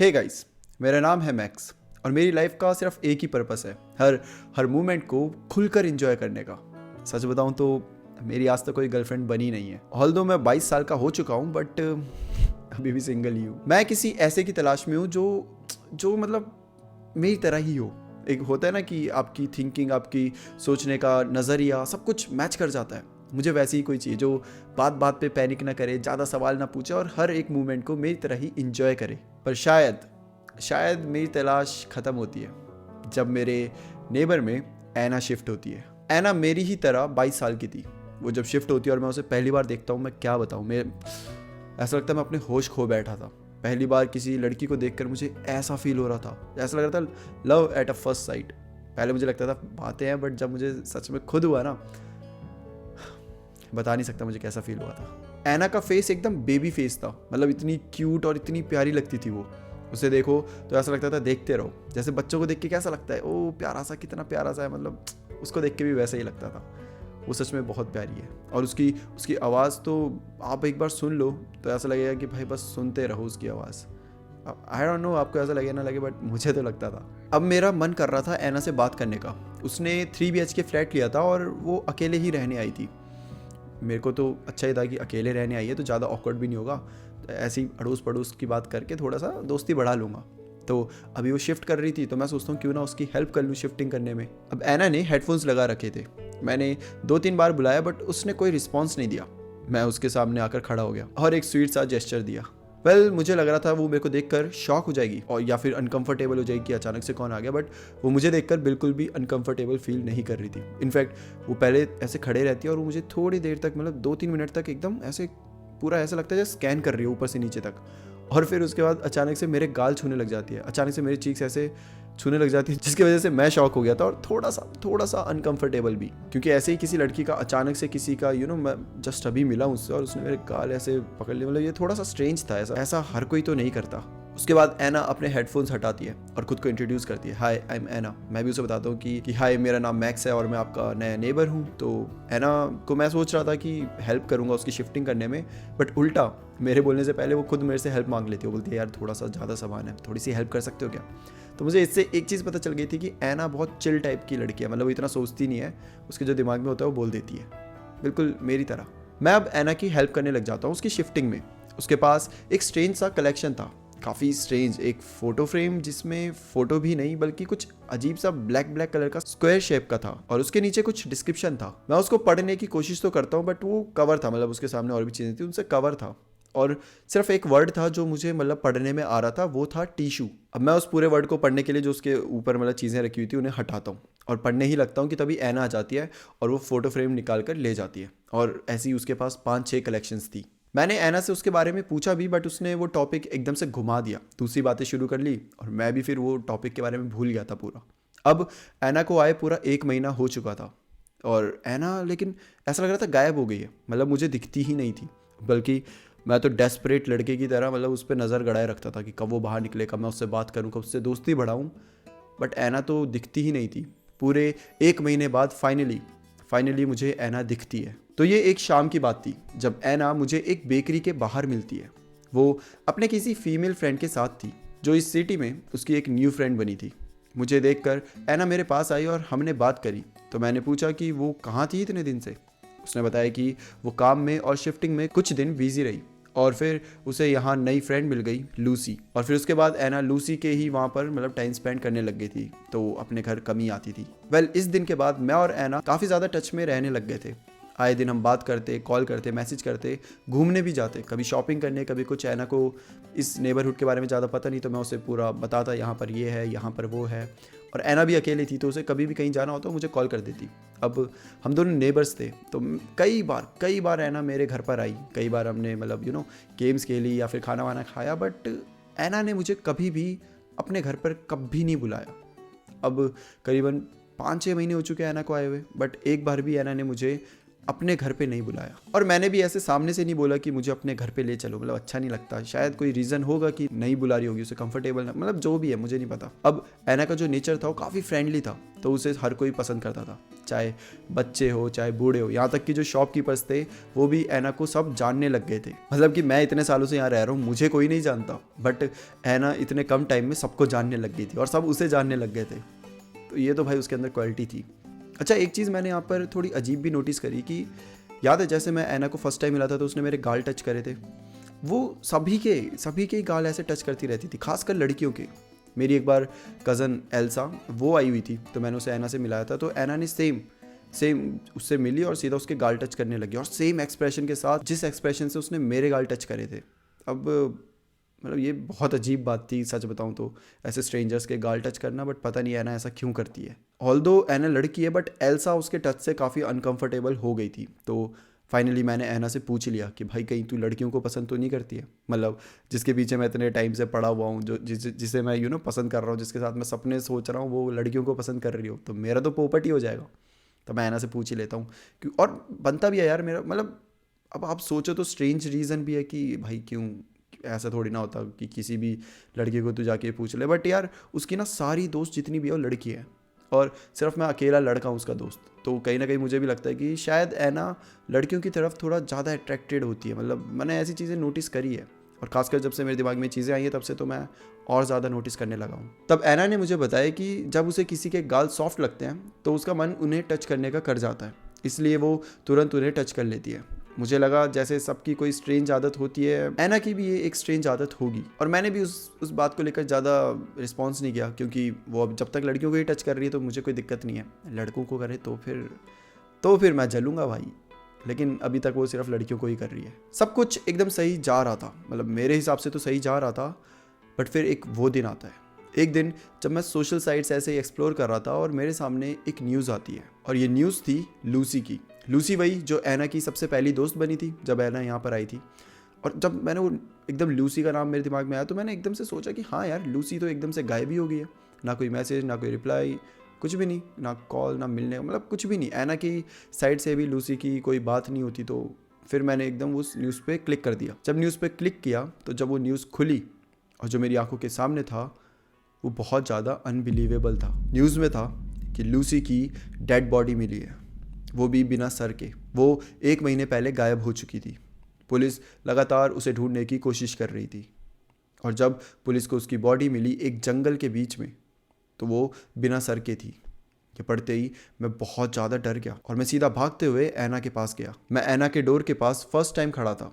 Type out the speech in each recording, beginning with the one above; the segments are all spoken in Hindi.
हे गाइस, मेरा नाम है मैक्स और मेरी लाइफ का सिर्फ एक ही पर्पस है, हर मोमेंट को खुलकर एंजॉय करने का। सच बताऊं तो मेरी आज तक कोई गर्लफ्रेंड बनी नहीं है। ऑल्दो मैं 22 साल का हो चुका हूं बट अभी भी सिंगल ही हूँ। मैं किसी ऐसे की तलाश में हूँ जो जो मतलब मेरी तरह ही हो। एक होता है ना कि आपकी थिंकिंग, आपकी सोचने का नज़रिया सब कुछ मैच कर जाता है। मुझे वैसी ही कोई चाहिए जो बात बात पे पैनिक ना करे, ज़्यादा सवाल ना पूछे और हर एक मोमेंट को मेरी तरह ही इंजॉय करे। पर शायद मेरी तलाश ख़त्म होती है जब मेरे नेबर में ऐना शिफ्ट होती है। ऐना मेरी ही तरह 22 साल की थी। वो जब शिफ्ट होती है और मैं उसे पहली बार देखता हूँ, मैं क्या बताऊँ, मैं ऐसा लगता है मैं अपने होश खो बैठा था। पहली बार किसी लड़की को देखकर मुझे ऐसा फील हो रहा था, ऐसा लग रहा था love at a first sight. पहले मुझे लगता था बातें हैं, बट जब मुझे सच में खुद हुआ ना, बता नहीं सकता मुझे कैसा फील हुआ था। ऐना का फेस एकदम बेबी फेस था, मतलब इतनी क्यूट और इतनी प्यारी लगती थी वो। उसे देखो तो ऐसा लगता था देखते रहो। जैसे बच्चों को देख के कैसा लगता है, ओ प्यारा सा, कितना प्यारा सा है, मतलब उसको देख के भी वैसा ही लगता था। वो सच में बहुत प्यारी है और उसकी उसकी आवाज़ तो आप एक बार सुन लो तो ऐसा लगेगा कि भाई बस सुनते रहो उसकी आवाज़। आई डोंट नो आपको ऐसा लगे ना लगे, बट मुझे तो लगता था। अब मेरा मन कर रहा था ऐना से बात करने का। उसने 3 BHK फ्लैट लिया था और वो अकेले ही रहने आई थी। मेरे को तो अच्छा ही था कि अकेले रहने आई है तो ज़्यादा ऑकवर्ड भी नहीं होगा, तो ऐसी अड़ोस पड़ोस की बात करके थोड़ा सा दोस्ती बढ़ा लूँगा। तो अभी वो शिफ्ट कर रही थी तो मैं सोचता हूँ क्यों ना उसकी हेल्प कर लूँ शिफ्टिंग करने में। अब ऐना ने हेडफोन्स लगा रखे थे। मैंने 2-3 बार बुलाया बट उसने कोई रिस्पॉन्स नहीं दिया। मैं उसके सामने आकर खड़ा हो गया और एक स्वीट सा जेस्चर दिया। मुझे लग रहा था वो मेरे को देखकर शॉक हो जाएगी और या फिर अनकंफर्टेबल हो जाएगी कि अचानक से कौन आ गया, बट वो मुझे देखकर बिल्कुल भी अनकंफर्टेबल फील नहीं कर रही थी। इनफैक्ट वो पहले ऐसे खड़े रहती है और वो मुझे थोड़ी देर तक, मतलब 2-3 मिनट तक एकदम ऐसे पूरा ऐसा लगता है जैसे स्कैन कर रही है ऊपर से नीचे तक। और फिर उसके बाद अचानक से मेरे गाल छूने लग जाती है, अचानक से मेरी चीक्स ऐसे छूने लग जाती है, जिसकी वजह से मैं शॉक हो गया था और थोड़ा सा अनकंफर्टेबल भी, क्योंकि ऐसे ही किसी लड़की का अचानक से किसी का मैं जस्ट अभी मिला उससे और उसने मेरे गाल ऐसे पकड़ लिए, मतलब ये थोड़ा सा स्ट्रेंज था। ऐसा हर कोई तो नहीं करता। उसके बाद ऐना अपने हेडफोन्स हटाती है और खुद को इंट्रोड्यूस करती है, हाय आई एम ऐना। मैं भी उसे बताता हूँ कि हाय मेरा नाम मैक्स है और मैं आपका नया नेबर हूँ। तो ऐना को मैं सोच रहा था कि हेल्प करूँगा उसकी शिफ्टिंग करने में, बट उल्टा मेरे बोलने से पहले वो खुद मेरे से हेल्प मांग लेती है। वो बोलती है यार थोड़ा सा ज़्यादा सामान है, थोड़ी सी हेल्प कर सकते हो क्या। तो मुझे इससे एक चीज़ पता चल गई थी कि ऐना बहुत चिल टाइप की लड़की है, मतलब वो इतना सोचती नहीं है, उसके जो दिमाग में होता है वो बोल देती है, बिल्कुल मेरी तरह। मैं अब ऐना की हेल्प करने लग जाता हूँ उसकी शिफ्टिंग में। उसके पास एक स्ट्रेंज सा कलेक्शन था, काफ़ी स्ट्रेंज, एक फ़ोटो फ्रेम जिसमें फ़ोटो भी नहीं बल्कि कुछ अजीब सा ब्लैक कलर का स्क्वायर शेप का था और उसके नीचे कुछ डिस्क्रिप्शन था। मैं उसको पढ़ने की कोशिश तो करता हूँ बट वो कवर था, मतलब उसके सामने और भी चीज़ें थी, उनसे कवर था और सिर्फ एक वर्ड था जो मुझे मतलब पढ़ने में आ रहा था, वो था टिशू। अब मैं उस पूरे वर्ड को पढ़ने के लिए जो उसके ऊपर मतलब चीज़ें रखी हुई थी उन्हें हटाता हूँ और पढ़ने ही लगता हूँ कि तभी ऐना आ जाती है और वो फ़ोटो फ्रेम निकाल कर ले जाती है। और ऐसी उसके पास 5-6 कलेक्शंस थी। मैंने ऐना से उसके बारे में पूछा भी बट उसने वो टॉपिक एकदम से घुमा दिया, दूसरी बातें शुरू कर ली और मैं भी फिर वो टॉपिक के बारे में भूल गया था पूरा। अब ऐना को आए पूरा 1 महीना हो चुका था और ऐना लेकिन ऐसा लग रहा था गायब हो गई है, मतलब मुझे दिखती ही नहीं थी। बल्कि मैं तो डेस्परेट लड़के की तरह मतलब उस पर नज़र गड़ाए रखता था कि कब वो बाहर निकले, कब मैं उससे बात करूँ, कब उससे दोस्ती बढ़ाऊँ, बट ऐना तो दिखती ही नहीं थी। पूरे 1 महीने बाद फाइनली मुझे ऐना दिखती है। तो ये एक शाम की बात थी जब ऐना मुझे एक बेकरी के बाहर मिलती है। वो अपने किसी फीमेल फ्रेंड के साथ थी जो इस सिटी में उसकी एक न्यू फ्रेंड बनी थी। मुझे देखकर ऐना मेरे पास आई और हमने बात करी। तो मैंने पूछा कि वो कहाँ थी इतने दिन से। उसने बताया कि वो काम में और शिफ्टिंग में कुछ दिन बिजी रही और फिर उसे यहाँ नई फ्रेंड मिल गई, लूसी। और फिर उसके बाद ऐना लूसी के ही वहाँ पर मतलब टाइम स्पेंड करने लग गई थी, तो अपने घर कम ही आती थी। इस दिन के बाद मैं और ऐना काफ़ी ज़्यादा टच में रहने लग गए थे। आए दिन हम बात करते, कॉल करते, मैसेज करते, घूमने भी जाते, कभी शॉपिंग करने, कभी कुछ। ऐना को इस नेबरहुड के बारे में ज़्यादा पता नहीं तो मैं उसे पूरा बताता, यहाँ पर ये है, यहाँ पर वो है। और ऐना भी अकेली थी तो उसे कभी भी कहीं जाना हो तो मुझे कॉल कर देती। अब हम दोनों नेबर्स थे तो कई बार ऐना मेरे घर पर आई, कई बार हमने मतलब गेम्स खेली या फिर खाना वाना खाया, बट ऐना ने मुझे कभी भी अपने घर पर कभी नहीं बुलाया। अब करीबन 5-6 महीने हो चुके हैं ऐना को आए हुए, बट एक बार भी ऐना ने मुझे अपने घर पे नहीं बुलाया। और मैंने भी ऐसे सामने से नहीं बोला कि मुझे अपने घर पे ले चलो, मतलब अच्छा नहीं लगता, शायद कोई रीज़न होगा कि नहीं बुला रही होगी, उसे कंफर्टेबल ना, मतलब जो भी है मुझे नहीं पता। अब ऐना का जो नेचर था वो काफ़ी फ्रेंडली था, तो उसे हर कोई पसंद करता था, चाहे बच्चे हो चाहे बूढ़े हो, यहाँ तक कि जो शॉपकीपर्स थे वो भी ऐना को सब जानने लग गए थे। मतलब कि मैं इतने सालों से यहाँ रह रहा हूँ, मुझे कोई नहीं जानता, बट ऐना इतने कम टाइम में सबको जानने लग गई थी और सब उसे जानने लग गए थे। तो ये तो भाई उसके अंदर क्वालिटी थी। अच्छा, एक चीज़ मैंने यहाँ पर थोड़ी अजीब भी नोटिस करी कि याद है जैसे मैं ऐना को फर्स्ट टाइम मिला था तो उसने मेरे गाल टच करे थे, वो सभी के ही गाल ऐसे टच करती रहती थी, खासकर लड़कियों के। मेरी एक बार कज़न एल्सा वो आई हुई थी, तो मैंने उसे ऐना से मिलाया था, तो ऐना ने सेम उससे मिली और सीधा उसके गाल टच करने लगी, और सेम एक्सप्रेशन के साथ जिस एक्सप्रेशन से उसने मेरे गाल टच करे थे। अब मतलब ये बहुत अजीब बात थी सच बताऊं तो, ऐसे स्ट्रेंजर्स के गाल टच करना, बट पता नहीं ऐना ऐसा क्यों करती है। ऑल्दो ऐना लड़की है, बट एल्सा उसके टच से काफ़ी अनकंफर्टेबल हो गई थी। तो फाइनली मैंने ऐना से पूछ लिया कि भाई कहीं तू लड़कियों को पसंद तो नहीं करती है, मतलब जिसके पीछे मैं इतने टाइम से पड़ा हुआ हूँ, जो जिसे मैं पसंद कर रहा हूँ, जिसके साथ मैं सपने सोच रहा हूँ, वो लड़कियों को पसंद कर रही हो, तो मेरा तो पोपट ही हो जाएगा। तो मैं ऐना से पूछ ही लेता हूँ क्यों, और बनता भी है यार मेरा, मतलब अब आप सोचो तो स्ट्रेंज रीज़न भी है कि भाई क्यों, ऐसा थोड़ी ना होता कि किसी भी लड़की को तू जाके पूछ ले, बट यार उसकी ना सारी दोस्त जितनी भी है वो लड़की है, और सिर्फ मैं अकेला लड़का हूँ उसका दोस्त। तो कहीं ना कहीं मुझे भी लगता है कि शायद ऐना लड़कियों की तरफ थोड़ा ज़्यादा अट्रैक्टेड होती है, मतलब मैंने ऐसी चीज़ें नोटिस करी है, और खासकर जब से मेरे दिमाग में चीज़ें आई हैं तब से तो मैं और ज़्यादा नोटिस करने लगा हूँ। तब ऐना ने मुझे बताया कि जब उसे किसी के गाल सॉफ्ट लगते हैं तो उसका मन उन्हें टच करने का कर जाता है, इसलिए वो तुरंत उन्हें टच कर लेती है। मुझे लगा जैसे सबकी कोई स्ट्रेंज आदत होती है, ऐना की भी ये एक स्ट्रेंज आदत होगी, और मैंने भी उस बात को लेकर ज़्यादा रिस्पॉन्स नहीं किया, क्योंकि वो अब जब तक लड़कियों को ही टच कर रही है तो मुझे कोई दिक्कत नहीं है, लड़कों को करे तो फिर मैं जलूँगा भाई। लेकिन अभी तक वो सिर्फ लड़कियों को ही कर रही है। सब कुछ एकदम सही जा रहा था, मतलब मेरे हिसाब से तो सही जा रहा था, बट फिर एक वो दिन आता है। एक दिन जब मैं सोशल साइट्स ऐसे ही एक्सप्लोर कर रहा था और मेरे सामने एक न्यूज़ आती है, और ये न्यूज़ थी लूसी की। लूसी वही जो ऐना की सबसे पहली दोस्त बनी थी जब ऐना यहाँ पर आई थी। और जब मैंने वो एकदम लूसी का नाम मेरे दिमाग में आया तो मैंने एकदम से सोचा कि हाँ यार, लूसी तो एकदम से गायब ही हो गई है, ना कोई मैसेज, ना कोई रिप्लाई, कुछ भी नहीं, ना कॉल, ना मिलने, मतलब कुछ भी नहीं। ऐना की साइड से भी लूसी की कोई बात नहीं होती। तो फिर मैंने एकदम उस न्यूज़ पे क्लिक कर दिया। जब न्यूज़ पे क्लिक किया तो जब वो न्यूज़ खुली और जो मेरी आंखों के सामने था वो बहुत ज़्यादा अनबिलीवेबल था। न्यूज़ में था कि लूसी की डेड बॉडी मिली है, वो भी बिना सर के। वो 1 महीने पहले गायब हो चुकी थी। पुलिस लगातार उसे ढूंढने की कोशिश कर रही थी, और जब पुलिस को उसकी बॉडी मिली एक जंगल के बीच में, तो वो बिना सर के थी। ये पढ़ते ही मैं बहुत ज़्यादा डर गया और मैं सीधा भागते हुए ऐना के पास गया। मैं ऐना के डोर के पास फर्स्ट टाइम खड़ा था।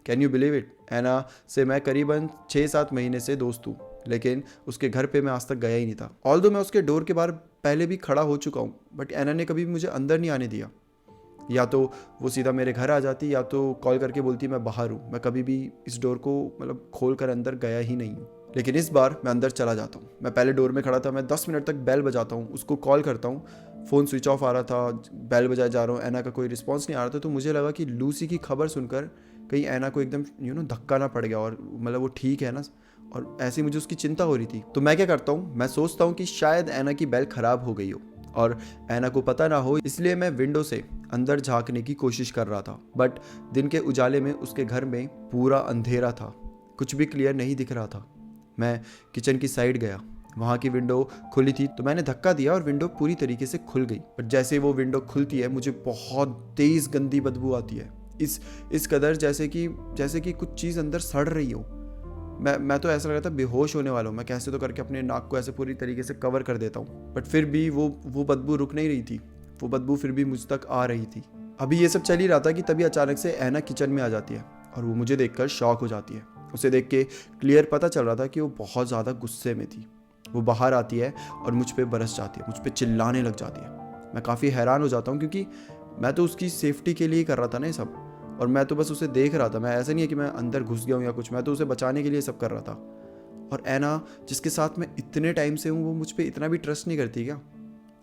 कैन यू बिलीव इट, ऐना से मैं करीबन 6-7 महीने से दोस्त हूँ, लेकिन उसके घर पे मैं आज तक गया ही नहीं था। ऑल्दो मैं उसके डोर के बाहर पहले भी खड़ा हो चुका हूँ, बट ऐना ने कभी मुझे अंदर नहीं आने दिया। या तो वो सीधा मेरे घर आ जाती या तो कॉल करके बोलती मैं बाहर हूँ। मैं कभी भी इस डोर को मतलब खोल कर अंदर गया ही नहीं हूँ। लेकिन इस बार मैं अंदर चला जाता हूँ। मैं पहले डोर में खड़ा था, मैं 10 मिनट तक बेल बजाता हूँ, उसको कॉल करता हूँ, फ़ोन स्विच ऑफ आ रहा था, बेल बजाए जा रहा हूँ, ऐना का कोई रिस्पॉन्स नहीं आ रहा था। तो मुझे लगा कि लूसी की खबर सुनकर कहीं ऐना को एकदम धक्का ना पड़ गया, और मतलब वो ठीक है ना, और ऐसी मुझे उसकी चिंता हो रही थी। तो मैं क्या करता हूँ, मैं सोचता हूँ कि शायद ऐना की बेल ख़राब हो गई हो और ऐना को पता ना हो, इसलिए मैं विंडो से अंदर झांकने की कोशिश कर रहा था। बट दिन के उजाले में उसके घर में पूरा अंधेरा था, कुछ भी क्लियर नहीं दिख रहा था। मैं किचन की साइड गया, वहाँ की विंडो खुली थी, तो मैंने धक्का दिया और विंडो पूरी तरीके से खुल गई। बट जैसे वो विंडो खुलती है मुझे बहुत तेज़ गंदी बदबू आती है, इस कदर जैसे कि कुछ चीज़ अंदर सड़ रही हो। मैं तो ऐसा लग रहा था बेहोश होने वाला हूँ। मैं कैसे तो करके अपने नाक को ऐसे पूरी तरीके से कवर कर देता हूँ, बट फिर भी वो बदबू रुक नहीं रही थी। वो बदबू फिर भी मुझ तक आ रही थी। अभी ये सब चल ही रहा था कि तभी अचानक से ऐना किचन में आ जाती है और वो मुझे देखकर शॉक हो जाती है। उसे देख के क्लियर पता चल रहा था कि वो बहुत ज़्यादा गुस्से में थी। वो बाहर आती है और मुझ पर बरस जाती है, मुझ पर चिल्लाने लग जाती है। मैं काफ़ी हैरान हो जाता हूँ क्योंकि मैं तो उसकी सेफ्टी के लिए ही कर रहा था ना ये सब, और मैं तो बस उसे देख रहा था। मैं ऐसा नहीं है कि मैं अंदर घुस गया हूँ या कुछ, मैं तो उसे बचाने के लिए सब कर रहा था। और ऐना जिसके साथ मैं इतने टाइम से हूँ वो मुझ पर इतना भी ट्रस्ट नहीं करती क्या?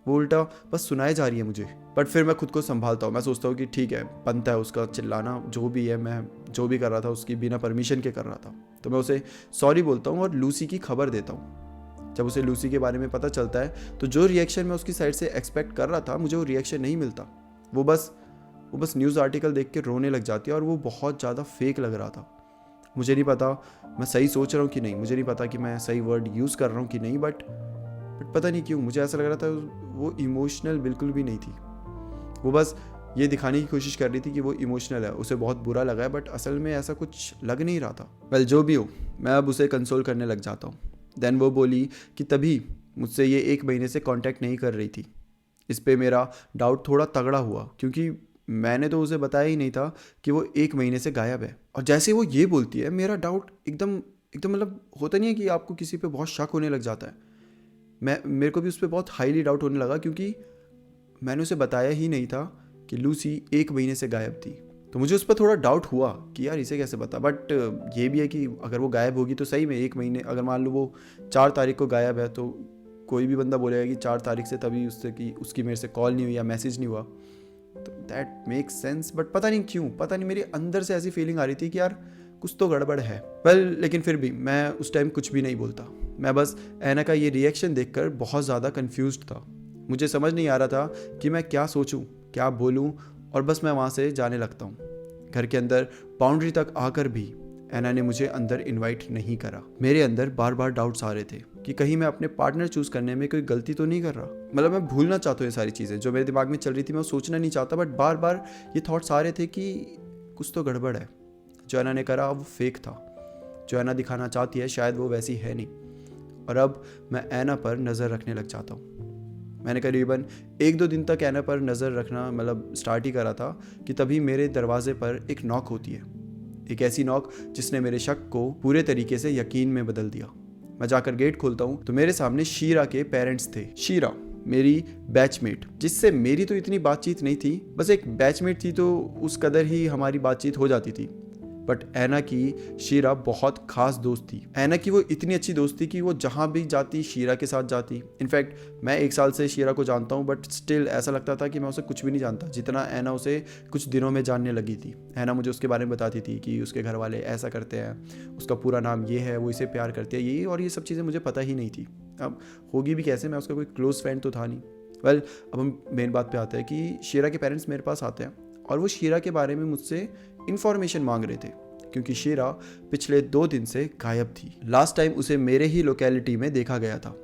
वो उल्टा बस सुनाए जा रही है मुझे। बट फिर मैं खुद को संभालता हूँ। मैं सोचता हूँ कि ठीक है, बनता है उसका चिल्लाना, जो भी है, मैं जो भी कर रहा था उसकी बिना परमिशन के कर रहा था। तो मैं उसे सॉरी बोलता हूँ और लूसी की खबर देता हूँ। जब उसे लूसी के बारे में पता चलता है तो जो रिएक्शन मैं उसकी साइड से एक्सपेक्ट कर रहा था, मुझे वो रिएक्शन नहीं मिलता। वो बस वो बस न्यूज़ आर्टिकल देख के रोने लग जाती है और वो बहुत ज़्यादा फेक लग रहा था। मुझे नहीं पता मैं सही सोच रहा हूँ कि नहीं, मुझे नहीं पता कि मैं सही वर्ड यूज़ कर रहा हूँ कि नहीं, बट पता नहीं क्यों मुझे ऐसा लग रहा था वो इमोशनल बिल्कुल भी नहीं थी। वो बस ये दिखाने की कोशिश कर रही थी कि वो इमोशनल है, उसे बहुत बुरा लगा है, बट असल में ऐसा कुछ लग नहीं रहा था। वेल जो भी हो, मैं अब उसे कंसोल करने लग जाता हूँ। देन वो बोली कि तभी मुझसे ये 1 महीने से कांटेक्ट नहीं कर रही थी। इस पे मेरा डाउट थोड़ा तगड़ा हुआ, क्योंकि मैंने तो उसे बताया ही नहीं था कि वो 1 महीने से गायब है। और जैसे वो ये बोलती है, मेरा डाउट एकदम एकदम मतलब होता नहीं है कि आपको किसी पे बहुत शक होने लग जाता है, मेरे को भी उस पर बहुत हाईली डाउट होने लगा, क्योंकि मैंने उसे बताया ही नहीं था कि लूसी 1 महीने से गायब थी। तो मुझे उस पर थोड़ा डाउट हुआ कि यार इसे कैसे पता। बट ये भी है कि अगर वो गायब होगी तो सही में 1 महीने, अगर मान लो वो 4 तारीख को गायब है तो कोई भी बंदा बोलेगा कि 4 तारीख से तभी उसकी मेरे से कॉल नहीं हुई या मैसेज नहीं हुआ, तो दैट मेक्स सेंस। बट पता नहीं क्यों, पता नहीं मेरे अंदर से ऐसी फीलिंग आ रही थी कि यार कुछ तो गड़बड़ है। वेल लेकिन फिर भी मैं उस टाइम कुछ भी नहीं बोलता। मैं बस ऐना का ये रिएक्शन देखकर बहुत ज़्यादा कन्फ्यूज्ड था। मुझे समझ नहीं आ रहा था कि मैं क्या सोचूं, क्या बोलूं, और बस मैं वहाँ से जाने लगता हूँ। घर के अंदर बाउंड्री तक आकर भी ऐना ने मुझे अंदर इनवाइट नहीं करा। मेरे अंदर बार बार डाउट्स आ रहे थे कि कहीं मैं अपने पार्टनर चूज करने में कोई गलती तो नहीं कर रहा। मतलब मैं भूलना चाहता हूँ ये सारी चीज़ें जो मेरे दिमाग में चल रही थी, मैं वो सोचना नहीं चाहता, बट बार बार ये थॉट्स आ रहे थे कि कुछ तो गड़बड़ है। जो ऐना ने करा वो फेक था, जो ऐना दिखाना चाहती है शायद वो वैसी है नहीं। और अब मैं ऐना पर नज़र रखने लग जाता हूँ। मैंने करीबन 1-2 दिन तक ऐना पर नज़र रखना मतलब स्टार्ट ही करा था कि तभी मेरे दरवाजे पर एक नॉक होती है। एक ऐसी नॉक जिसने मेरे शक को पूरे तरीके से यकीन में बदल दिया। मैं जाकर गेट खोलता हूँ तो मेरे सामने शीरा के पेरेंट्स थे। शीरा मेरी बैचमेट, जिससे मेरी तो इतनी बातचीत नहीं थी, बस एक बैचमेट थी तो उस कदर ही हमारी बातचीत हो जाती थी। बट ऐना की शीरा बहुत खास दोस्त थी। ऐना की वो इतनी अच्छी दोस्त थी कि वो जहाँ भी जाती शीरा के साथ जाती। इनफैक्ट मैं 1 साल से शीरा को जानता हूँ, बट स्टिल ऐसा लगता था कि मैं उसे कुछ भी नहीं जानता, जितना ऐना उसे कुछ दिनों में जानने लगी थी। ऐना मुझे उसके बारे में बताती थी कि उसके घर वाले ऐसा करते हैं, उसका पूरा नाम ये है, वो इसे प्यार करते हैं, ये और ये सब चीज़ें मुझे पता ही नहीं थी। अब होगी भी कैसे, मैं उसका कोई क्लोज फ्रेंड तो था नहीं। वेल अब हम मेन बात पे आते हैं कि शीरा के पेरेंट्स मेरे पास आते हैं और वो शीरा के बारे में मुझसे इन्फॉर्मेशन मांग रहे थे, क्योंकि शीरा पिछले 2 दिन से गायब थी। लास्ट टाइम उसे मेरे ही लोकेलिटी में देखा गया था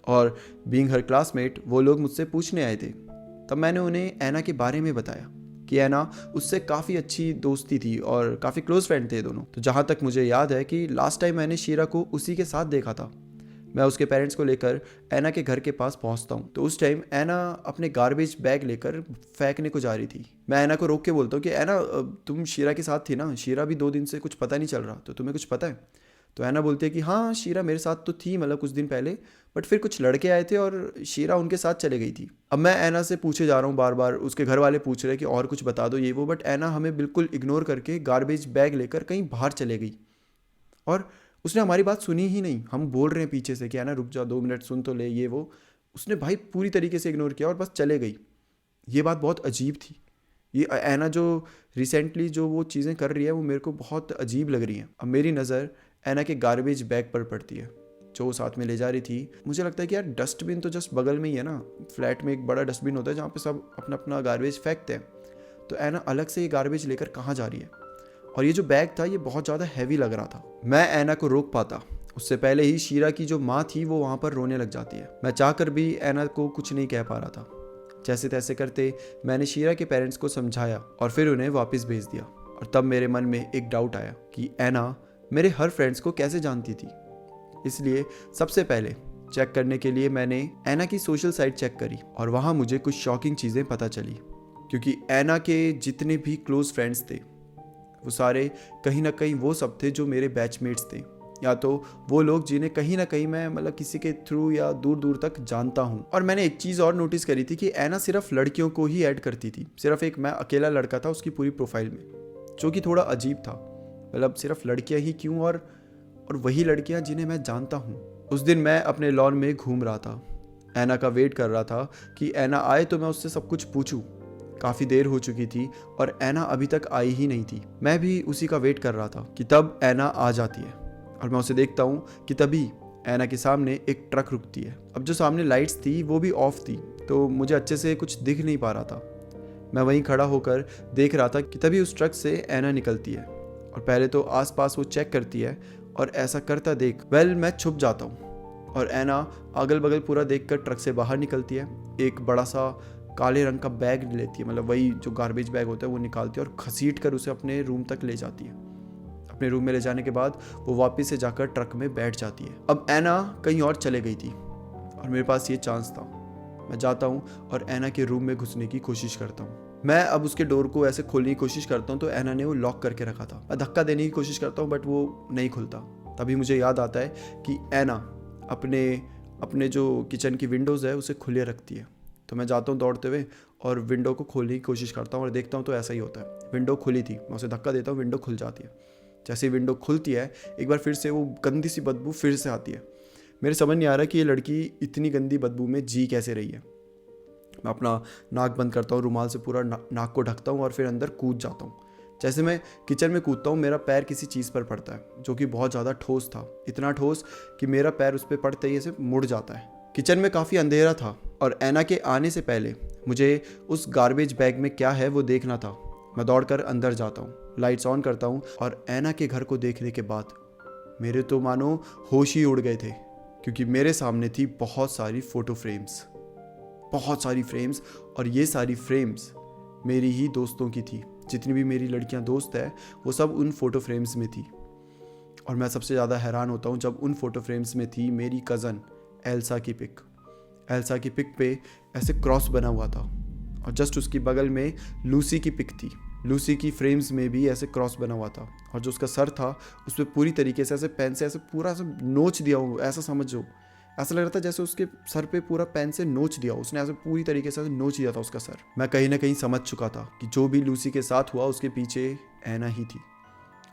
और बीइंग हर क्लासमेट वो लोग मुझसे पूछने आए थे। तब मैंने उन्हें ऐना के बारे में बताया कि ऐना उससे काफ़ी अच्छी दोस्ती थी और काफ़ी क्लोज फ्रेंड थे दोनों। तो जहाँ तक मुझे याद है कि लास्ट टाइम मैंने शीरा को उसी के साथ देखा था। मैं उसके पेरेंट्स को लेकर ऐना के घर के पास पहुंचता हूं तो उस टाइम ऐना अपने गार्बेज बैग लेकर फेंकने को जा रही थी। मैं ऐना को रोक के बोलता हूं कि ऐना तुम शीरा के साथ थी ना, शीरा भी 2 दिन से कुछ पता नहीं चल रहा, तो तुम्हें कुछ पता है? तो ऐना बोलती है कि हाँ शीरा मेरे साथ तो थी, मतलब कुछ दिन पहले, बट फिर कुछ लड़के आए थे और शीरा उनके साथ चले गई थी। अब मैं ऐना से पूछे जा रहा हूँ बार बार, उसके घर वाले पूछ रहे हैं कि और कुछ बता दो ये वो, बट ऐना हमें बिल्कुल इग्नोर करके गार्बेज बैग लेकर कहीं बाहर चले गई और उसने हमारी बात सुनी ही नहीं। हम बोल रहे हैं पीछे से कि ऐना रुक जा, 2 मिनट सुन तो ले ये वो, उसने भाई पूरी तरीके से इग्नोर किया और बस चले गई। ये बात बहुत अजीब थी। ये ऐना जो रिसेंटली जो वो चीज़ें कर रही है वो मेरे को बहुत अजीब लग रही हैं। अब मेरी नज़र ऐना के गार्बेज बैग पर पड़ती है जो वो साथ में ले जा रही थी। मुझे लगता है कि यार डस्टबिन तो जस्ट बगल में ही है ना, फ्लैट में एक बड़ा डस्टबिन होता है जहाँ पे सब अपना अपना गार्बेज फेंकते हैं, तो ऐना अलग से ये गार्बेज लेकर कहाँ जा रही है? और ये जो बैग था ये बहुत ज़्यादा हैवी लग रहा था। मैं ऐना को रोक पाता उससे पहले ही शीरा की जो माँ थी वो वहाँ पर रोने लग जाती है। मैं चाहकर भी ऐना को कुछ नहीं कह पा रहा था। जैसे तैसे करते मैंने शीरा के पेरेंट्स को समझाया और फिर उन्हें वापस भेज दिया। और तब मेरे मन में एक डाउट आया कि ऐना मेरे हर फ्रेंड्स को कैसे जानती थी। इसलिए सबसे पहले चेक करने के लिए मैंने ऐना की सोशल साइट चेक करी और वहाँ मुझे कुछ शॉकिंग चीज़ें पता चली। क्योंकि ऐना के जितने भी क्लोज फ्रेंड्स थे वो सारे कहीं ना कहीं वो सब थे जो मेरे बैचमेट्स थे, या तो वो लोग जिन्हें कहीं ना कहीं मैं मतलब किसी के थ्रू या दूर दूर तक जानता हूँ। और मैंने एक चीज़ और नोटिस करी थी कि ऐना सिर्फ लड़कियों को ही ऐड करती थी। सिर्फ एक मैं अकेला लड़का था उसकी पूरी प्रोफाइल में, जो कि थोड़ा अजीब था। मतलब सिर्फ लड़कियाँ ही क्यों, और वही लड़कियाँ जिन्हें मैं जानता हूँ। उस दिन मैं अपने लॉन में घूम रहा था, ऐना का वेट कर रहा था कि ऐना आए तो मैं उससे सब कुछ पूछूं। काफ़ी देर हो चुकी थी और ऐना अभी तक आई ही नहीं थी। मैं भी उसी का वेट कर रहा था कि तब ऐना आ जाती है और मैं उसे देखता हूँ कि तभी ऐना के सामने एक ट्रक रुकती है। अब जो सामने लाइट्स थी वो भी ऑफ थी तो मुझे अच्छे से कुछ दिख नहीं पा रहा था। मैं वहीं खड़ा होकर देख रहा था कि तभी उस ट्रक से ऐना निकलती है और पहले तो आसपास वो चेक करती है और ऐसा करता देख मैं छुप जाता हूँ और ऐना अगल बगल पूरा देखकर ट्रक से बाहर निकलती है। एक बड़ा सा काले रंग का बैग लेती है, मतलब वही जो गार्बेज बैग होता है वो निकालती है और घसीट कर उसे अपने रूम तक ले जाती है। अपने रूम में ले जाने के बाद वो वापस से जाकर ट्रक में बैठ जाती है। अब ऐना कहीं और चले गई थी और मेरे पास ये चांस था। मैं जाता हूँ और ऐना के रूम में घुसने की कोशिश करता हूँ। मैं अब उसके डोर को ऐसे खोलने की कोशिश करता हूँ तो ऐना ने वो लॉक करके रखा था। मैं धक्का देने की कोशिश करता हूँ बट वो नहीं खुलता। तभी मुझे याद आता है कि ऐना अपने जो किचन की विंडोज़ है उसे खुले रखती है। तो मैं जाता हूँ दौड़ते हुए और विंडो को खोलने की कोशिश करता हूँ और देखता हूँ तो ऐसा ही होता है। विंडो खुली थी, मैं उसे धक्का देता हूँ, विंडो खुल जाती है। जैसे ही विंडो खुलती है एक बार फिर से वो गंदी सी बदबू फिर से आती है। मेरे समझ नहीं आ रहा कि ये लड़की इतनी गंदी बदबू में जी कैसे रही है। मैं अपना नाक बंद करता हूँ, रुमाल से पूरा नाक को ढकता हूँ और फिर अंदर कूद जाता हूँ। जैसे मैं किचन में कूदता हूँ मेरा पैर किसी चीज़ पर पड़ता है जो कि बहुत ज़्यादा ठोस था, इतना ठोस कि मेरा पैर उस पर पड़ते ही ऐसे मुड़ जाता है। किचन में काफ़ी अंधेरा था और ऐना के आने से पहले मुझे उस गार्बेज बैग में क्या है वो देखना था। मैं दौड़कर अंदर जाता हूँ, लाइट्स ऑन करता हूँ और ऐना के घर को देखने के बाद मेरे तो मानो होश ही उड़ गए थे, क्योंकि मेरे सामने थी बहुत सारी फ़ोटो फ्रेम्स, बहुत सारी फ्रेम्स। और ये सारी फ्रेम्स मेरी ही दोस्तों की थी। जितनी भी मेरी लड़कियां दोस्त है वो सब उन फ़ोटो फ्रेम्स में थी। और मैं सबसे ज़्यादा हैरान होता हूँ जब उन फ़ोटो फ्रेम्स में थी मेरी कज़न एल्सा की पिक। एल्सा की पिक पे ऐसे क्रॉस बना हुआ था और जस्ट उसकी बगल में लूसी की पिक थी। लूसी की फ्रेम्स में भी ऐसे क्रॉस बना हुआ था और जो उसका सर था उस पर पूरी तरीके से ऐसे पेन से ऐसे पूरा ऐसे नोच दिया हो, ऐसा समझो। ऐसा लग रहा था जैसे उसके सर पे पूरा पेन से नोच दिया, उसने ऐसे पूरी तरीके से नोच दिया था उसका सर। मैं कहीं ना कहीं समझ चुका था कि जो भी लूसी के साथ हुआ उसके पीछे ऐना ही थी।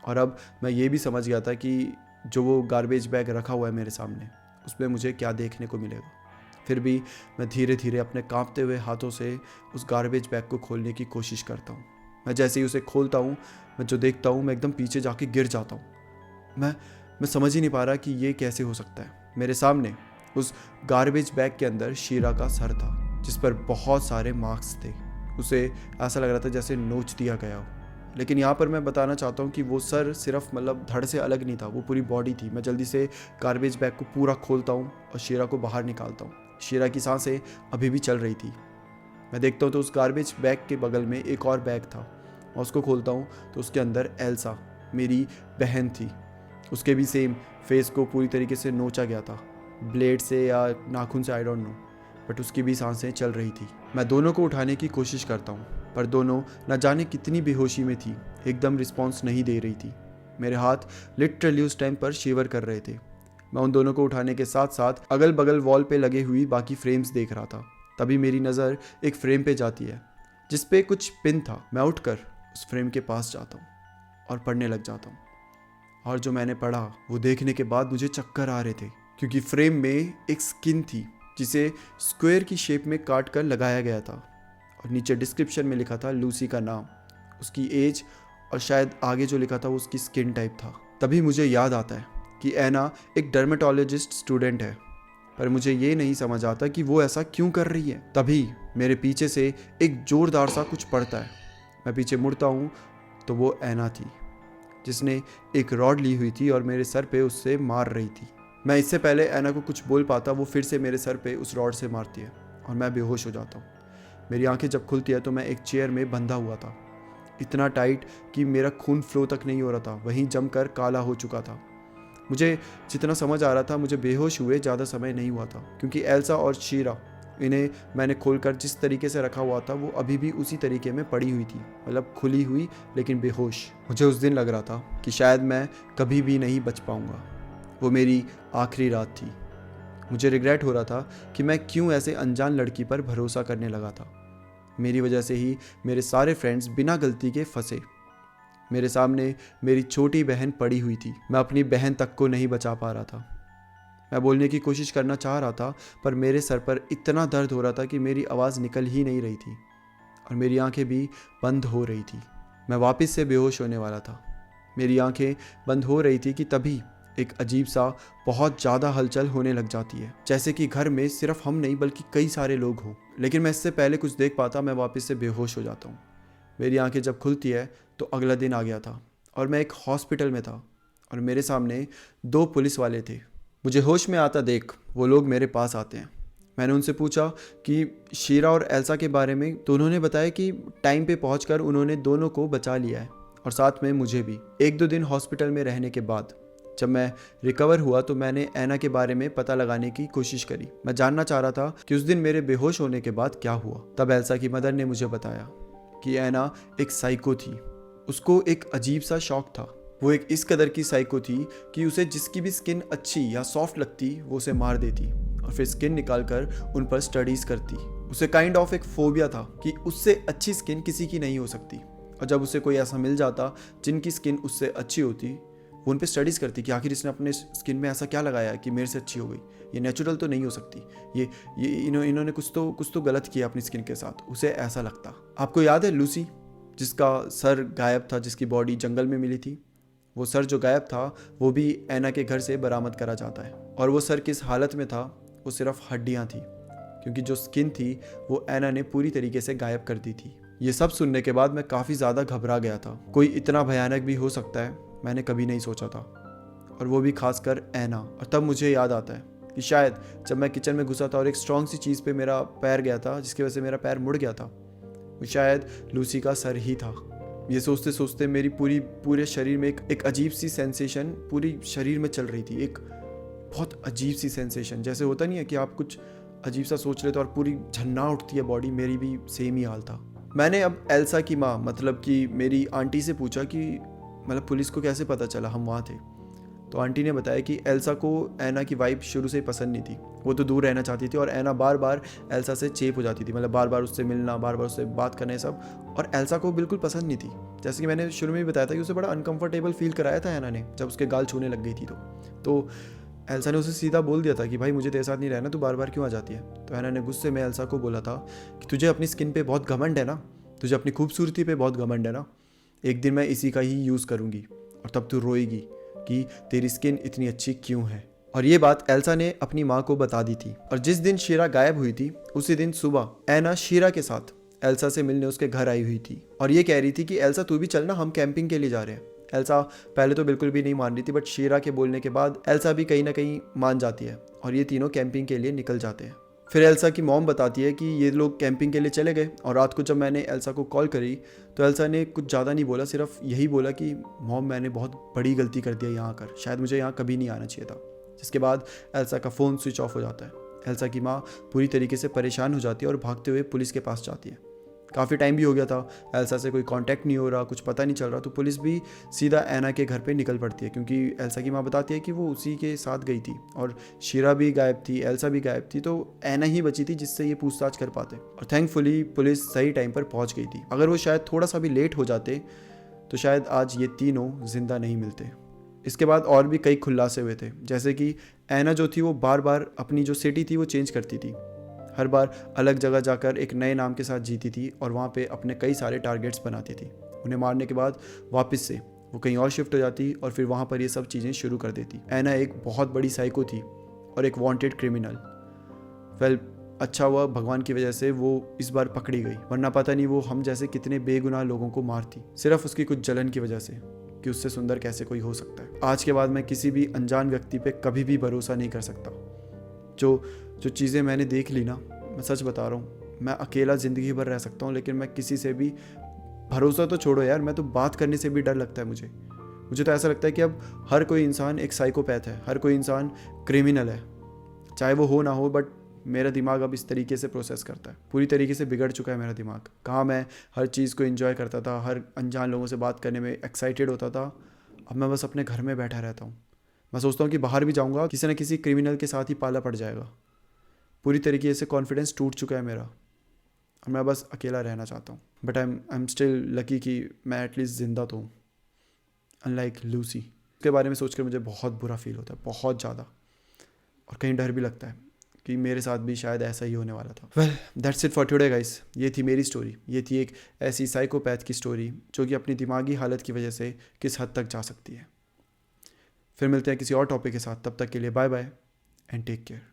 और अब मैं ये भी समझ गया था कि जो वो गार्बेज बैग रखा हुआ है मेरे सामने उसमें मुझे क्या देखने को मिलेगा। फिर भी मैं धीरे धीरे अपने कांपते हुए हाथों से उस गार्बेज बैग को खोलने की कोशिश करता हूँ। मैं जैसे ही उसे खोलता हूँ मैं जो देखता हूँ मैं एकदम पीछे जाके गिर जाता हूँ। मैं समझ ही नहीं पा रहा कि ये कैसे हो सकता है। मेरे सामने उस गार्बेज बैग के अंदर शीरा का सर था जिस पर बहुत सारे मार्क्स थे। उसे ऐसा लग रहा था जैसे नोच दिया गया हो। लेकिन यहाँ पर मैं बताना चाहता हूँ कि वो सर सिर्फ मतलब धड़ से अलग नहीं था, वो पूरी बॉडी थी। मैं जल्दी से गार्बेज बैग को पूरा खोलता हूँ और शीरा को बाहर निकालता हूँ। शीरा की सांसें अभी भी चल रही थी। मैं देखता हूँ तो उस गार्बेज बैग के बगल में एक और बैग था और उसको खोलता हूँ तो उसके अंदर एल्सा मेरी बहन थी। उसके भी सेम फेस को पूरी तरीके से नोचा गया था, ब्लेड से या नाखून से, आई डोंट नो, बट उसकी भी सांसें चल रही थी। मैं दोनों को उठाने की कोशिश करता हूँ पर दोनों न जाने कितनी बेहोशी में थी, एकदम रिस्पॉन्स नहीं दे रही थी। मेरे हाथ लिटरली उस टाइम पर शिवर कर रहे थे। मैं उन दोनों को उठाने के साथ साथ अगल बगल वॉल पे लगे हुई बाकी फ्रेम्स देख रहा था। तभी मेरी नज़र एक फ्रेम पे जाती है जिस पे कुछ पिन था। मैं उठकर उस फ्रेम के पास जाता हूँ और पढ़ने लग जाता हूँ। और जो मैंने पढ़ा वो देखने के बाद मुझे चक्कर आ रहे थे, क्योंकि फ्रेम में एक स्किन थी जिसे स्क्वायर की शेप में काट कर लगाया गया था और नीचे डिस्क्रिप्शन में लिखा था लूसी का नाम, उसकी एज और शायद आगे जो लिखा था वो उसकी स्किन टाइप था। तभी मुझे याद आता है कि ऐना एक डर्मेटोलॉजिस्ट स्टूडेंट है, पर मुझे ये नहीं समझ आता कि वो ऐसा क्यों कर रही है। तभी मेरे पीछे से एक जोरदार सा कुछ पड़ता है। मैं पीछे मुड़ता हूँ तो वो ऐना थी जिसने एक रॉड ली हुई थी और मेरे सर पे उससे मार रही थी। मैं इससे पहले ऐना को कुछ बोल पाता वो फिर से मेरे सर पे उस रॉड से मारती है और मैं बेहोश हो जाता हूँ। मेरी आंखें जब खुलती है तो मैं एक चेयर में बंधा हुआ था, इतना टाइट कि मेरा खून फ्लो तक नहीं हो रहा था, वहीं जमकर काला हो चुका था। मुझे जितना समझ आ रहा था मुझे बेहोश हुए ज़्यादा समय नहीं हुआ था, क्योंकि एल्सा और शीरा इन्हें मैंने खोलकर जिस तरीके से रखा हुआ था वो अभी भी उसी तरीके में पड़ी हुई थी, मतलब खुली हुई लेकिन बेहोश। मुझे उस दिन लग रहा था कि शायद मैं कभी भी नहीं बच पाऊँगा। वो मेरी आखिरी रात थी। मुझे रिग्रेट हो रहा था कि मैं क्यों ऐसे अनजान लड़की पर भरोसा करने लगा था। मेरी वजह से ही मेरे सारे फ्रेंड्स बिना गलती के फंसे। मेरे सामने मेरी छोटी बहन पड़ी हुई थी, मैं अपनी बहन तक को नहीं बचा पा रहा था। मैं बोलने की कोशिश करना चाह रहा था पर मेरे सर पर इतना दर्द हो रहा था कि मेरी आवाज़ निकल ही नहीं रही थी और मेरी आंखें भी बंद हो रही थी। मैं वापस से बेहोश होने वाला था। मेरी आंखें बंद हो रही थी कि तभी एक अजीब सा बहुत ज़्यादा हलचल होने लग जाती है, जैसे कि घर में सिर्फ हम नहीं बल्कि कई सारे लोग हों। लेकिन मैं इससे पहले कुछ देख पाता मैं वापस से बेहोश हो जाता हूँ। मेरी आंखें जब खुलती है तो अगला दिन आ गया था और मैं एक हॉस्पिटल में था और मेरे सामने 2 पुलिस वाले थे। मुझे होश में आता देख वो लोग मेरे पास आते हैं। मैंने उनसे पूछा कि शीरा और एल्सा के बारे में, तो उन्होंने बताया कि टाइम पे पहुंचकर उन्होंने दोनों को बचा लिया है और साथ में मुझे भी। 1-2 दिन हॉस्पिटल में रहने के बाद जब मैं रिकवर हुआ तो मैंने ऐना के बारे में पता लगाने की कोशिश करी। मैं जानना चाह रहा था कि उस दिन मेरे बेहोश होने के बाद क्या हुआ। तब एल्सा की मदर ने मुझे बताया कि ऐना एक साइको थी। उसको एक अजीब सा शौक था। वो एक इस कदर की साइको थी कि उसे जिसकी भी स्किन अच्छी या सॉफ्ट लगती वो उसे मार देती और फिर स्किन निकालकर उन पर स्टडीज करती। उसे काइंड ऑफ एक फोबिया था कि उससे अच्छी स्किन किसी की नहीं हो सकती, और जब उसे कोई ऐसा मिल जाता जिनकी स्किन उससे अच्छी होती वो उन पर स्टडीज करती कि आखिर इसने अपने स्किन में ऐसा क्या लगाया कि मेरे से अच्छी हो गई, ये नेचुरल तो नहीं हो सकती, ये इन्होंने कुछ तो गलत किया अपनी स्किन के साथ, उसे ऐसा लगता। आपको याद है लूसी जिसका सर गायब था, जिसकी बॉडी जंगल में मिली थी? वो सर जो गायब था वो भी ऐना के घर से बरामद करा जाता है। और वो सर किस हालत में था? वो सिर्फ हड्डियां थी, क्योंकि जो स्किन थी वो ऐना ने पूरी तरीके से गायब कर दी थी। ये सब सुनने के बाद मैं काफ़ी ज़्यादा घबरा गया था। कोई इतना भयानक भी हो सकता है मैंने कभी नहीं सोचा था, और वो भी खासकर ऐना। और तब मुझे याद आता है कि शायद जब मैं किचन में घुसा था और एक स्ट्रॉन्ग सी चीज़ पे मेरा पैर गया था जिसकी वजह से मेरा पैर मुड़ गया था, वो शायद लूसी का सर ही था। ये सोचते सोचते मेरी पूरे शरीर में एक अजीब सी सेंसेशन पूरी शरीर में चल रही थी। एक बहुत अजीब सी सेंसेशन, जैसे होता नहीं है कि आप कुछ अजीब सा सोच रहे तो और पूरी झन्ना उठती है बॉडी। मेरी भी सेम ही हाल था। मैंने अब एल्सा की माँ मतलब कि मेरी आंटी से पूछा कि मतलब पुलिस को कैसे पता चला हम वहाँ थे। तो आंटी ने बताया कि एल्सा को ऐना की वाइफ शुरू से ही पसंद नहीं थी। वो तो दूर रहना चाहती थी और ऐना बार बार एल्सा से चेप हो जाती थी, मतलब बार बार उससे मिलना, बार बार उससे बात करना, सब। और एल्सा को बिल्कुल पसंद नहीं थी। जैसे कि मैंने शुरू में भी बताया था कि उसे बड़ा अनकंफर्टेबल फील कराया था ऐना ने जब उसके गाल छूने लग गई थी। तो एल्सा ने उसे सीधा बोल दिया था कि भाई मुझे तेरे साथ नहीं रहना, तू बार बार क्यों आ जाती है। तो ऐना ने गुस्से में एल्सा को बोला था कि तुझे अपनी स्किन पे बहुत घमंड है ना, तुझे अपनी खूबसूरती पे बहुत घमंड है ना, एक दिन मैं इसी का ही यूज़ करूँगी और तब तू रोएगी कि तेरी स्किन इतनी अच्छी क्यों है। और ये बात एल्सा ने अपनी माँ को बता दी थी। और जिस दिन शीरा गायब हुई थी उसी दिन सुबह ऐना शीरा के साथ एल्सा से मिलने उसके घर आई हुई थी और ये कह रही थी कि एल्सा तू भी चलना, हम कैंपिंग के लिए जा रहे हैं। एल्सा पहले तो बिल्कुल भी नहीं मान रही थी, बट शीरा के बोलने के बाद एल्सा भी कहीं ना कहीं मान जाती है और ये तीनों कैंपिंग के लिए निकल जाते हैं। फिर एल्सा की मॉम बताती है कि ये लोग कैंपिंग के लिए चले गए और रात को जब मैंने एल्सा को कॉल करी तो एल्सा ने कुछ ज़्यादा नहीं बोला, सिर्फ यही बोला कि मॉम मैंने बहुत बड़ी गलती कर दिया यहाँ आकर, शायद मुझे यहाँ कभी नहीं आना चाहिए था। जिसके बाद एल्सा का फ़ोन स्विच ऑफ हो जाता है। एल्सा की माँ पूरी तरीके से परेशान हो जाती है और भागते हुए पुलिस के पास जाती है। काफ़ी टाइम भी हो गया था, एल्सा से कोई कांटेक्ट नहीं हो रहा, कुछ पता नहीं चल रहा, तो पुलिस भी सीधा ऐना के घर पे निकल पड़ती है क्योंकि एल्सा की माँ बताती है कि वो उसी के साथ गई थी और शीरा भी गायब थी, एल्सा भी गायब थी, तो ऐना ही बची थी जिससे ये पूछताछ कर पाते। और थैंकफुली पुलिस सही टाइम पर पहुँच गई थी। अगर वो शायद थोड़ा सा भी लेट हो जाते तो शायद आज ये तीनों जिंदा नहीं मिलते। इसके बाद और भी कई खुलासे हुए थे, जैसे कि ऐना जो थी वो बार बार अपनी जो सिटी थी वो चेंज करती थी, हर बार अलग जगह जाकर एक नए नाम के साथ जीती थी और वहाँ पे अपने कई सारे टारगेट्स बनाती थी। उन्हें मारने के बाद वापस से वो कहीं और शिफ्ट हो जाती और फिर वहाँ पर ये सब चीज़ें शुरू कर देती। ऐना एक बहुत बड़ी साइको थी और एक वांटेड क्रिमिनल। वेल, अच्छा हुआ भगवान की वजह से वो इस बार पकड़ी गई, वरना पता नहीं वो हम जैसे कितने बेगुनाह लोगों को मारती, सिर्फ उसकी कुछ जलन की वजह से कि उससे सुंदर कैसे कोई हो सकता है। आज के बाद मैं किसी भी अनजान व्यक्ति पे कभी भी भरोसा नहीं कर सकता। जो चीज़ें मैंने देख ली ना, मैं सच बता रहा हूँ, मैं अकेला ज़िंदगी भर रह सकता हूँ लेकिन मैं किसी से भी भरोसा तो छोड़ो यार, मैं तो बात करने से भी डर लगता है मुझे तो ऐसा लगता है कि अब हर कोई इंसान एक साइकोपैथ है, हर कोई इंसान क्रिमिनल है, चाहे वो हो ना हो, बट मेरा दिमाग अब इस तरीके से प्रोसेस करता है। पूरी तरीके से बिगड़ चुका है मेरा दिमाग। कहाँ मैं हर चीज़ को एंजॉय करता था, हर अनजान लोगों से बात करने में एक्साइटेड होता था, अब मैं बस अपने घर में बैठा रहता हूँ। मैं सोचता हूँ कि बाहर भी जाऊँगा किसी न किसी क्रिमिनल के साथ ही पाला पड़ जाएगा। पूरी तरीके से कॉन्फिडेंस टूट चुका है मेरा और मैं बस अकेला रहना चाहता हूँ। But I am still lucky कि मैं एटलीस्ट ज़िंदा तो हूँ, अनलाइक लूसी। उसके बारे में सोचकर मुझे बहुत बुरा फील होता है, बहुत ज़्यादा, और कहीं डर भी लगता है कि मेरे साथ भी शायद ऐसा ही होने वाला था। Well, that's it for today guys. ये थी मेरी स्टोरी। ये थी एक ऐसी साइकोपैथ की स्टोरी जो कि अपनी दिमागी हालत की वजह से किस हद तक जा सकती है। फिर मिलते हैं किसी और टॉपिक के साथ, तब तक के लिए bye bye and take care.